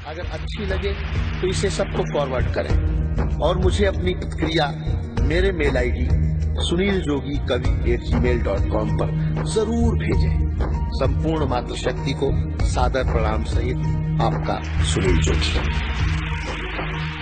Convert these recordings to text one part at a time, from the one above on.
अगर अच्छी लगे तो इसे सबको फॉरवर्ड करें और मुझे अपनी प्रतिक्रिया मेरे मेल आईडी suniljogi.kavi@gmail.com पर जरूर भेजें। संपूर्ण मातृशक्ति को सादर प्रणाम सहित आपका सुनील जोगी।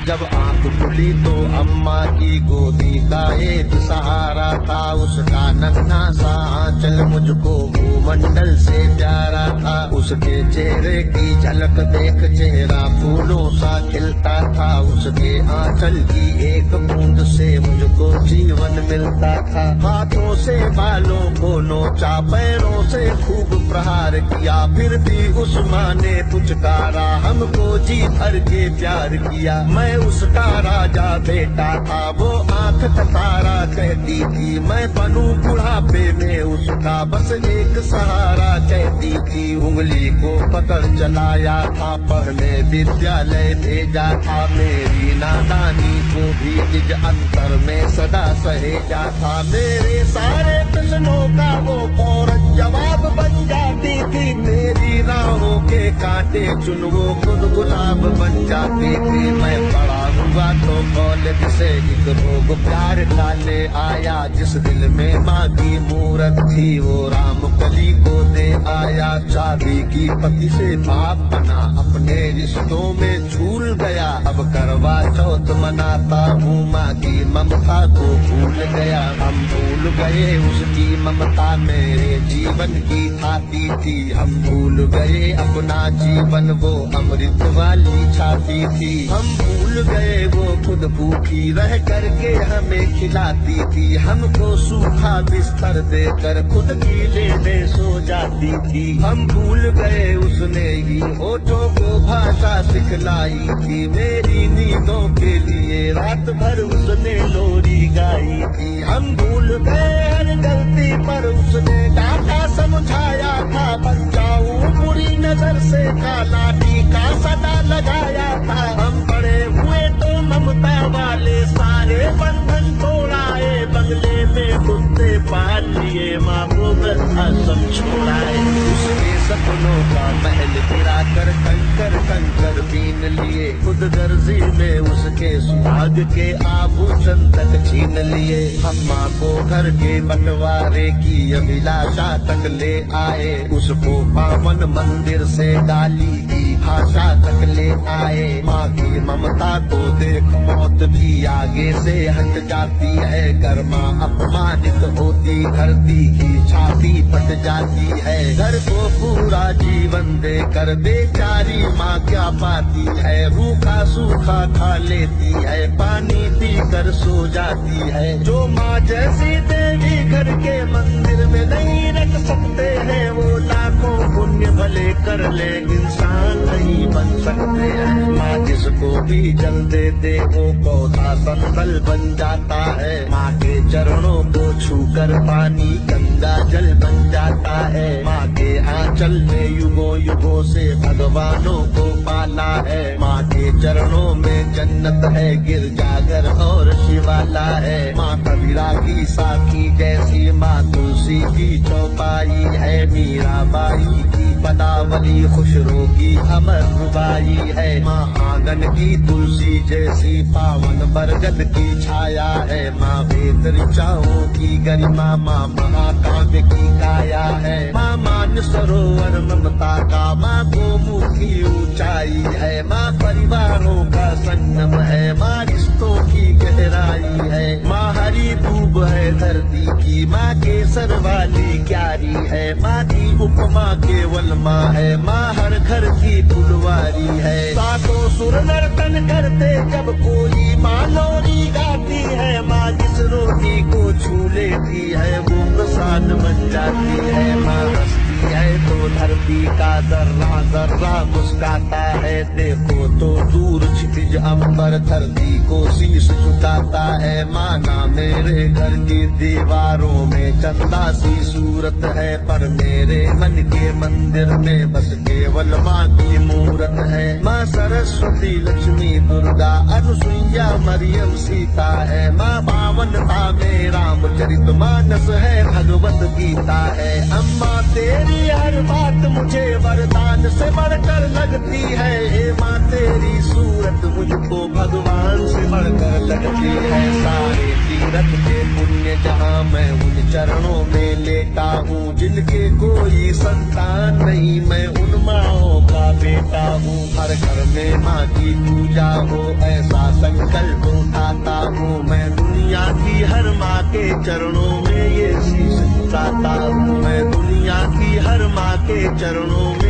जब आंख खुली तो अम्मा की गोदी का एक सहारा था, उसका नन्हा सा आंचल मुझको भूमंडल से प्यारा था। उसके चेहरे की झलक देख चेहरा फूलों सा खिलता था, उसके आंचल की एक बूंद से मुझको जीवन मिलता था। हाथों से बालों को नोचा, पैरों से खूब प्रहार किया, फिर भी उस माँ ने पुचकारा, हमको जी भर के प्यार किया। मैं उसका राजा बेटा था, वो आंख तारा कहती थी, मैं बनूं बुढ़ापे में उसका बस एक सहारा कहती थी। उंगली को पकड़ चलाया था, पढ़ने विद्यालय भेजा था, मेरी नादानी को भी निज अंतर में सदा सहेजा था। मेरे सारे प्रश्नों का वो फौरन जवाब बन जाती थी, मेरी राहों के कांटे चुन वो खुद गुलाब बन जाती थी। मैं बड़ा हुआ तो कॉलेज से एक रोग प्यार डाले आया, जिस दिल में माँ की मूरत थी वो राम कली को दे आया। शादी की पति से बाप बना, अपने रिश्तों में झूल गया, अब करवा चौथ मनाता हूँ, माँ की ममता को भूल गया। हम भूल गए उसकी ममता मेरे जीवन की थाती थी, हम भूल गए अपना जीवन वो अमृत वाली छाती थी। हम भूल गए वो खुद भूखी रह करके हमें खिलाती थी, हमको सूखा बिस्तर देकर खुद गीले में सो जाती थी। हम भूल गए उसने ही होठों को भाषा सिखलाई थी, मेरी नींदों के लिए रात भर उसने लोरी गाई थी। हम भूल गए हर गलती पर उसने डांटा समझाया था, बन जाऊं बुरी नजर से काला टीका सदा लगाया था। हम बड़े हुए तो ममता वाले सारे बंधन तोड़ाए, बंगले में कुत्ते पाल लिए, माँ को वृद्धाश्रम छोड़ाए। उसके सपनों का महल गिरा कर कंकर कंकर बीन लिए, खुद गर्जी में उसके सुहाग के आभूषण तक छीन लिए। हम माँ को घर के बंटवारे की अभिलाषा तक ले आए, उसको पावन मंदिर से गाली की भाषा तक ले आए। माँ की ममता को देख मौत भी आगे से हट जाती है, कर माँ अपमानित होती धरती की छाती फट जाती है। घर को पूरा जीवन देकर बेचारी माँ क्या पाती है, रूखा सूखा खा लेती है, पानी पी कर सो जाती है। जो माँ जैसी देवी घर के मंदिर में नहीं रख सकते हैं, वो लाखों पुण्य भले कर ले इंसान नहीं बन सकते हैं। माँ जिसको भी जल दे दे वो पौधा संदल बन जाता है, माँ के चरणों को छूकर पानी गंगा जल बन जाता है। माँ के आंचल में युगों युगों से भगवानों को पाला है, माँ के चरणों में जन्नत है, गिरजाघर और शिवाला है। माँ कबीरा की साखी जैसी माँ तुलसी की चौपाई है, मीराबाई की पदावली खुशरो की अमर रुबाई है। माँ आंगन की तुलसी जैसी पावन बरगद की छाया है, माँ वेद ऋचाओं की गरिमा, माँ महाकाव्य की काया है। माँ मान सरोवर ममता का, माँ गोमुख की ऊंचाई है, माँ परिवारों का संगम है, माँ रिश्तों की गहराई है। माँ हरी दूब है धरती की, माँ केसर वाली क्यारी है, माँ की उपमा केवल माँ है, माँ हर घर की फुलवारी है। सातों सुर नर्तन करते जब कोई माँ लोरी गाती है, माँ जिस रोटी को छू लेती है वो प्रसाद बन जाती है। माँ हंसती है तो धरती का जर्रा जर्रा मुस्काता है, देखो तो दूर क्षितिज अंबर धरती को शीश झुकाता है। माना मेरे घर की दीवारों में चंदा सी सूरत है, पर मेरे मन के मंदिर में बस केवल माँ की मूरत है। माँ सरस्वती लक्ष्मी दुर्गा अनुसुईया मरियम सीता है, माँ पावनता में रामचरित मानस है, भगवत गीता है। अम्मा तेरी हर बात मुझे वरदान से बढ़कर लगती है, हे माँ लगते हैं सारे तीरथ के पुण्य जहाँ मैं उन चरणों में लेटा हूँ। जिनके कोई संतान नहीं मैं उन माँओं का बेटा हूँ। हर घर में माँ की पूजा हो ऐसा संकल्प उठाता हूँ मैं। दुनिया की हर माँ के चरणों में ये शीश झुकाता हूँ मैं। दुनिया की हर माँ के चरणों में